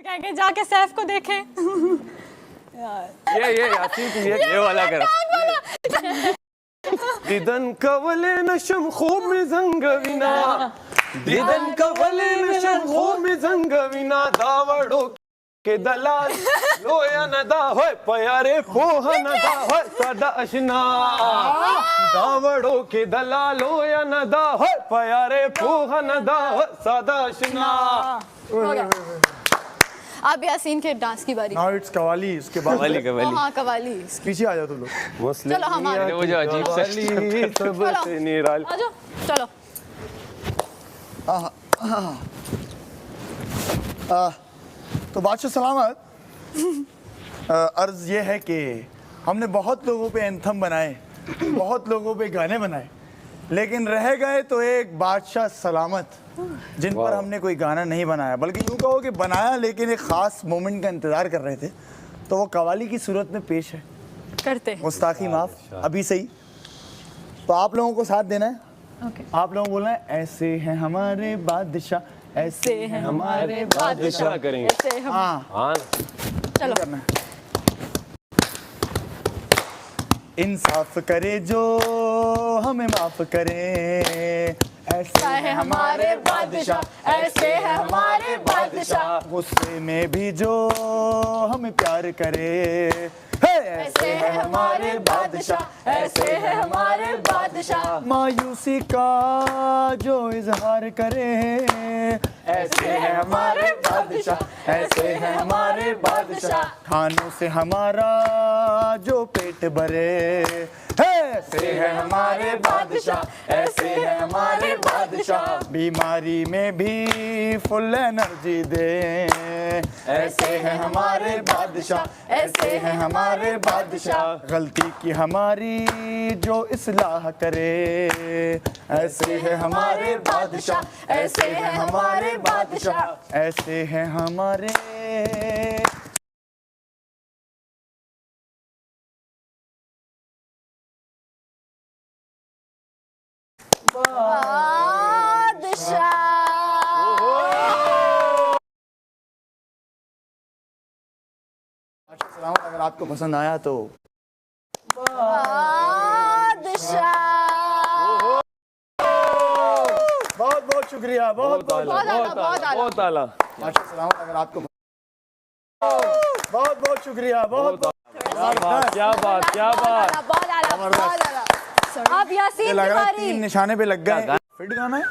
कह के जाके सैफ को देखे। ये यासीन ये वाला कर। दिदन कवले नशम खूब में जंगविना, दिदन कवले नशम खूब में जंगविना, दावड़ो के दलाल लोया नदा होय प्यारे पोहा नदा होय सादा अशना, दावड़ो के दलाल लोया नदा होय प्यारे पोहा नदा होय सादा अशना। अब यासीन के डांस की बारी। Now it's qawwali. इसके बाद कवाली हाँ कवाली। पीछे आ जाओ तुम लोग। मुस्लिम चलो हम वो जो अजीब सा सबसे निराल। आ जाओ चलो। तो बादशाह सलामत, अर्ज ये है कि हमने बहुत लोगों पे एंथम बनाए, बहुत लोगों पे गाने बनाए, लेकिन रह गए तो एक बादशाह सलामत जिन पर हमने कोई गाना नहीं बनाया, बल्कि यूँ कहो कि बनाया लेकिन एक ख़ास मोमेंट का इंतज़ार कर रहे थे, तो वो कवाली की सूरत में पेश है। करते गुस्ताखी माफ अभी सही। तो आप लोगों को साथ देना है। आप लोगों को बोलना है ऐसे हैं हमारे बादशाह, ऐसे हैं हमारे बादशाह करेंगे। ऐसे हम हाँ चलो करना है। इंसाफ करे जो हमें माफ करे, ऐसे है हमारे बादशाह, ऐसे है हमारे बादशाह, गुस्से में भी जो हमें प्यार करे, ऐसे है हमारे बादशाह, ऐसे है हमारे बादशाह, मायूसी का जो इजहार करे, ऐसे है हमारे बादशाह, ऐसे है हमारे बादशाह, खानों से हमारा जो पेट भरे, ऐसे है हमारे बादशाह, ऐसे है हमारे बादशाह, बीमारी में भी फुल एनर्जी दे, ऐसे है हमारे बादशाह, ऐसे है हमारे बादशाह, गलती की हमारी जो इस्लाह करे, ऐसे है हमारे बादशाह, ऐसे है हमारे बादशाह, ऐसे हैं हमारे सलामत। अगर आपको पसंद आया तो बहुत बहुत शुक्रिया। बहुत आला। माशा सलामत। अगर आपको बहुत बहुत शुक्रिया। बहुत क्या बात बहुत आला, बहुत आला। अब यासीन लग की रहा है बारी। 3 निशाने पे लग गए। फिट गाना है।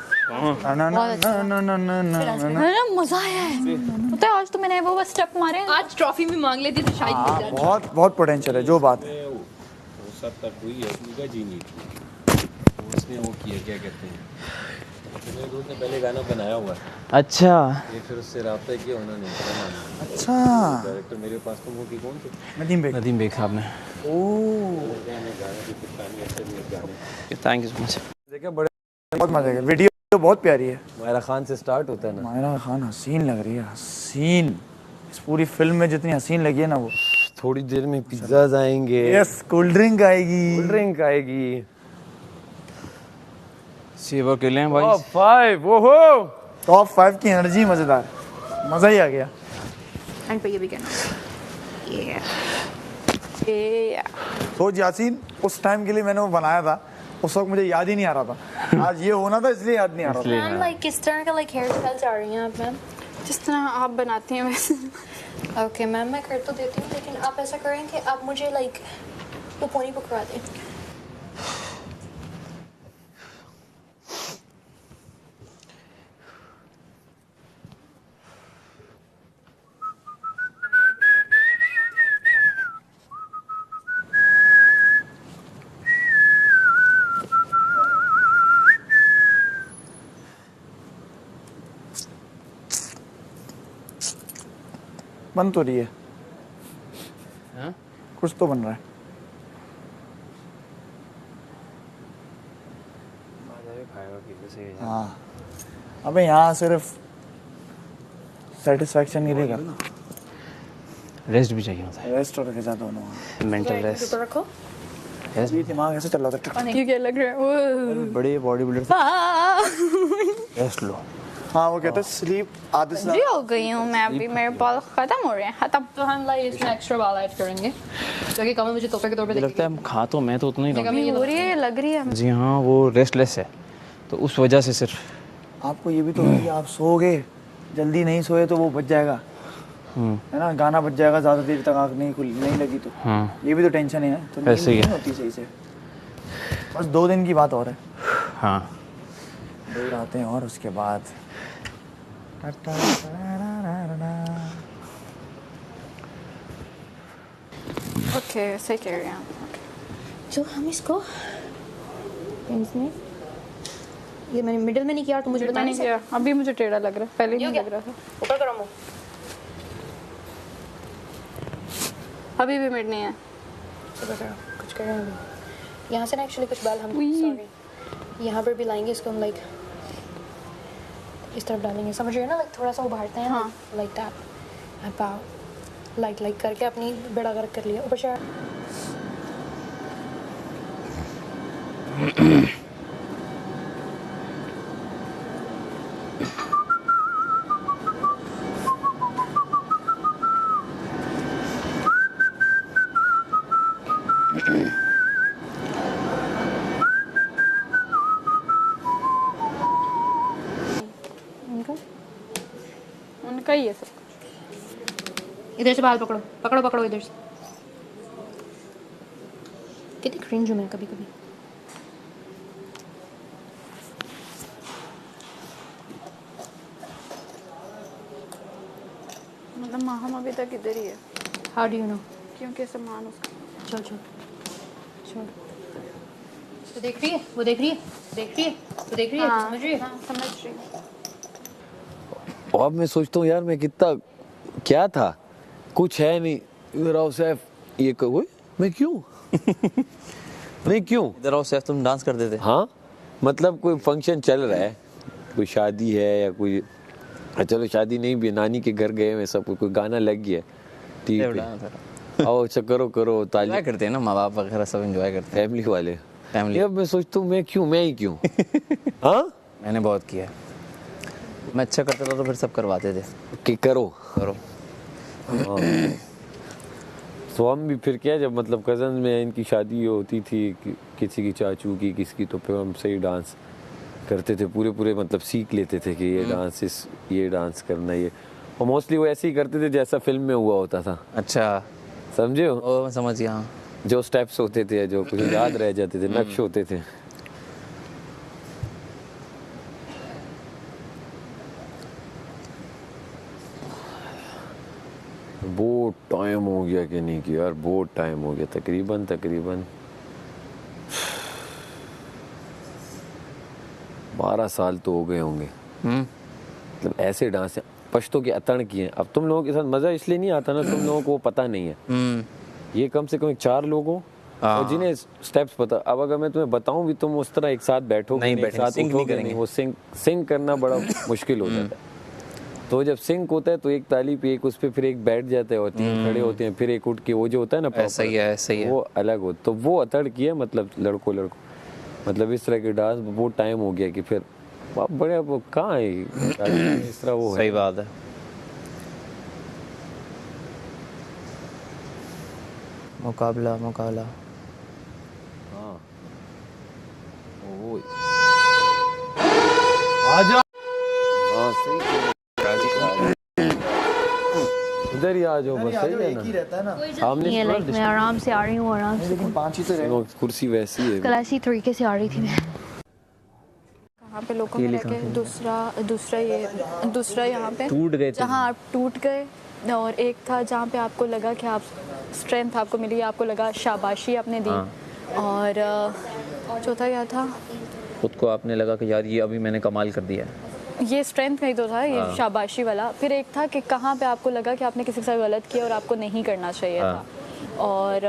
मजा आया है। पता है आज तो मैंने वो स्टेप मारे। आज ट्रॉफी में मांग लेती तो शायद मिल जाती। बहुत बहुत पोटेंशियल है जो बात है। सब तक हुई है उनका जी नहीं थी, उसने वो किया क्या कहते हैं, मेरे दोस्त ने पहले गाना बनाया हुआ है। अच्छा ये फिर उससे राब्ता किया उन्होंने। अच्छा डायरेक्टर मेरे पास तो वो की कौन थे, नदीम बेग साहब ने। Thank you so much. देखा बड़े बहुत मजा आएगा। वीडियो बहुत प्यारी है। मायरा खान से स्टार्ट होता है ना। मायरा खान हसीन लग रही है। हसीन इस पूरी फिल्म में जितनी हसीन लगी है ना वो। थोड़ी देर में पिज्जाज आएंगे। यस कोल्ड ड्रिंक आएगी। कोल्ड ड्रिंक आएगी। सेवर के लिए भाई। टॉप 5 ओहो टॉप 5 की एनर्जी मजेदार। मजा ही आ गया। एंड पे ये भी कहना ये सोच यासीन उस टाइम के लिए मैंने वो बनाया था, उस वक्त मुझे याद ही नहीं आ रहा था। आज ये होना था इसलिए याद नहीं आ रहा था। मैम लाइक किस तरह का लाइक हेयर स्टाइल्स आ रही हैं आप मैम? जिस तरह आप बनाती हैं वैसे। ओके मैम मैं कर तो देती हूँ, लेकिन आप ऐसा करें कि आप मुझे लाइक वो पोनी पकड़ा दें। बन तो रही है। हाँ? कुछ तो बन रहा है। हाँ अबे यहाँ सिर्फ सेटिस्फैक्शन नहीं रहेगा, रेस्ट भी चाहिए होता रेस्ट और के दोनों। है, मेंटल रेस्ट। तो रखो। ये दिमाग ऐसे चल रहा था। ये क्या लग रहा है? बड़े बॉडी बिल्डर रेस्ट लो। हाँ वो कहते हैं स्लीप आधे से जी हो गई हूँ मैं अभी, मेरे बाल खत्म हो रहे हैं, खत्म। तो हम लाइक इसमें एक्स्ट्रा बाल ऐड करेंगे क्योंकि कमल मुझे तोहफे के तौर पे मुझे लगता है हम खा तो मैं तो उतना ही रहा कमी हो रही है, लग रही है। जी हाँ, वो रेस्टलेस है तो उस वजह से सिर्फ आपको ये भी तो है कि आप सोओगे, जल्दी नहीं सोए तो वो बच जाएगा, है ना, गाना बच जाएगा, ज़्यादा देर तक आँख नहीं लगी तो ये भी तो टेंशन है, तो नींद ऐसे ही नहीं है। होती सही से। बस 2 दिन की बात और है, हाँ 2 रातें और उसके बाद ओके, सही कह रहे हैं आप। जो हम इसको इसमें ये मैंने मिडिल में नहीं किया तो मुझे मैंने बताने नहीं किया, अभी मुझे टेढ़ा लग रहा है, पहले नहीं लग रहा था। ऊपर करो मुंह। अभी भी मिड नहीं है। कुछ कर रहे हैं अभी। यहाँ से ना एक्चुअली कुछ बाल हम सॉरी यहाँ पर भी लाएंगे इसको हम लाइक इस तरफ डालेंगे, समझ रहे हो ना, लाइक थोड़ा सा उभारते हैं हाँ। लाइक दैट अबाउट लाइक करके अपनी बेड़ा गर्क कर लिया ऊपर से। उनका ही है सब। इधर से बाल पकड़ो पकड़ो पकड़ो इधर से। कितनी क्रिंज हूँ मैं कभी कभी। मतलब हम अभी तक इधर ही है। How do you know? क्योंकि सामान उसका। छोड़ छोड़ छोड़। तो देख रही है वो, देख रही है, देख रही है, तो देख रही है, हाँ, समझ रही है। हाँ, समझ रही हूँ। और अब मैं सोचता हूँ यार मैं कितना क्या था, कुछ है नहीं, इधर आओ सैफ, ये कहो मैं क्यों नहीं क्यों, इधर आओ सैफ, तुम डांस कर देते। हाँ मतलब कोई फंक्शन चल रहा है, कोई शादी है या कोई, चलो शादी नहीं भी, नानी के घर गए हैं सब, कोई गाना लग गया टीवी पे, आओ अच्छा करो करो ताली एंजॉय करते हैं ना, माँ बाप वगैरह सब एंजॉय करते हैं, फैमिली वाले। फैमिली। अब मैं सोचता हूँ मैं क्यों, मैं ही क्यों हाँ मैंने बहुत किया है, मैं अच्छा करता था तो फिर सब करवाते थे। कि करो करो। तो हम भी फिर क्या, जब मतलब कज़न में इनकी शादी होती थी किसी की चाचू की किसी की, तो फिर हम सही डांस करते थे, पूरे पूरे मतलब सीख लेते थे कि ये डांस ये डांस करना, ये, और मोस्टली वो ऐसे ही करते थे जैसा फिल्म में हुआ होता था, अच्छा, समझे हो, ओ मैं समझ गया। हाँ, जो स्टेप्स होते थे, जो कुछ याद रह जाते थे, नक्श होते थे। बहुत टाइम हो गया कि नहीं कि यार, बहुत टाइम हो गया, तकरीबन 12 साल तो हो गए होंगे। मतलब ऐसे डांस पश्तों के अतण किए हैं। अब तुम लोगों के साथ मजा इसलिए नहीं आता ना, तुम लोगों को वो पता नहीं है। ये कम से कम 4 लोगों और जिन्हें स्टेप्स पता। अब अगर मैं तुम्हें बताऊं भी, तुम उस तरह एक साथ बैठोगे नहीं एक बैठेंगे, साथ सिंक नहीं उठोगे करेंगे। वो सिंक करना बड़ा मुश्किल हो जाता है। तो जब सिंक होता है तो एक ताली पे एक, उस पे फिर एक बैठ जाता है और 3 खड़े होते हैं, फिर एक उठ के, वो जो होता है ना ऐसा ही है, ऐसा ही है। वो अलग हो। तो वो अतड़ किया, मतलब लड़कों मतलब इस तरह के डांस वो टाइम हो गया कि फिर आप बड़े, वो कहाँ है इस तरह, वो सही है। बात है। मुकाबला मुकाबला। हाँ ओ, आजा हाँ सही कह रहे हो। इधर ही आ जाओ, बस सही है एक ही ना, रहता है ना, सामने ये लाइक मैं आराम से आ रही हूँ, आराम से। लेकिन 5 ही तो रहे। कुर्सी वैसी है। कल ऐसी तरीके से आ रही थी मैं। कहाँ पे लोगों में रह के दूसरा यहाँ पे टूट गए थे। जहाँ आप टूट गए, और एक था जहाँ पे आपको लगा कि आप स्ट्रेंथ आपको मिली, आपको लगा शाबाशी आपने दी। और चौथा क्या था, खुद को आपने लगा कि यार ये अभी मैंने कमाल कर दिया है। ये स्ट्रेंथ नहीं तो था, ये शाबाशी वाला। फिर एक था कि कहाँ पे आपको लगा कि आपने किसी के साथ गलत किया और आपको नहीं करना चाहिए था। और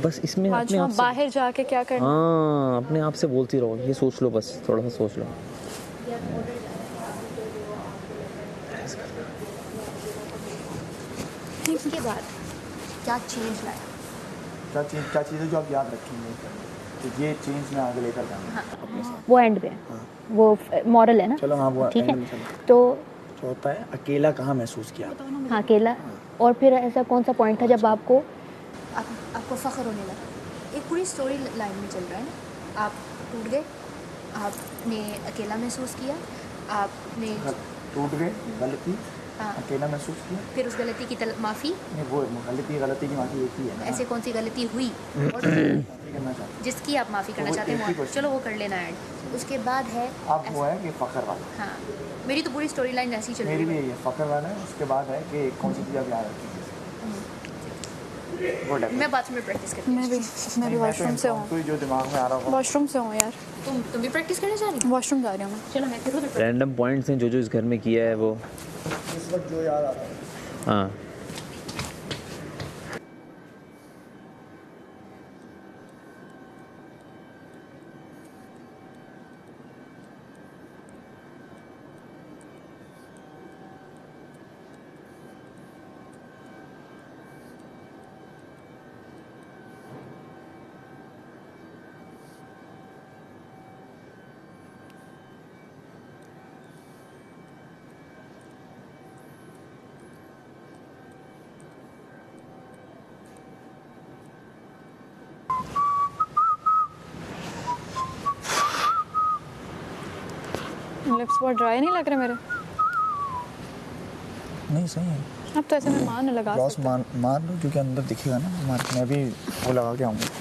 बस इसमें अपने पांचवा आप से, बाहर जाके क्या करना। हाँ अपने आप से बोलती रहो, ये सोच लो, बस थोड़ा सा सोच लो। इसके बाद क्या चेंज लाया? क्या चीज़ है जो आप याद रखेंगे? तो ये चेंज मैं आगे लेकर जाऊंगा अपने साथ। वो एंड पे है, वो मॉरल है ना। चलो हाँ वो ठीक है, end में चलो। तो चौथा है अकेला कहाँ महसूस किया। हाँ अकेला। और फिर ऐसा कौन सा पॉइंट था जब आपको आपको फ़ख्र होने लगा? एक पूरी स्टोरी लाइन में चल रहा है ना। आप टूट गए, आपने अकेला महसूस किया, आपने टूट गए, गलती, हाँ। अकेला महसूस किया, फिर उस गलती की माफ़ी। नहीं वो गलती की माफी एक ही है ना। ऐसे कौन सी गलती हुई और माफी करना चाहते जिसकी आप माफ़ी करना वो चाहते एक ही हैं? question। चलो वो कर लेना ऐड। उसके बाद है अब वो है कि फखर वाला, हाँ, मेरी तो पूरी स्टोरी लाइन ऐसी ही चल मेरी रही भी है। यही है, फखर वाला है। उसके बाद है कि कौन सी चीज़ आप याद रखी गुड है। मैं बाथरूम में प्रैक्टिस करती हूँ। मैं भी वॉशरूम से हूँ, कोई जो दिमाग में आ रहा होगा। वॉशरूम से हूँ यार, तुम भी प्रैक्टिस करने जा रही हो? वॉशरूम जा रही हूँ मैं। चलो मैं फिर उधर रैंडम पॉइंट्स हैं जो जो इस घर में किया है वो। इस वक्त जो याद आता है। हाँ लिप्स बहुत ड्राई नहीं लग रहे मेरे? नहीं सही है, अब तो ऐसे में मान लगा ग्लॉस सकते। मार लो क्योंकि अंदर दिखेगा ना। मैं भी वो लगा के आऊँगा।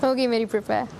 होगी मेरी प्रिपेयर।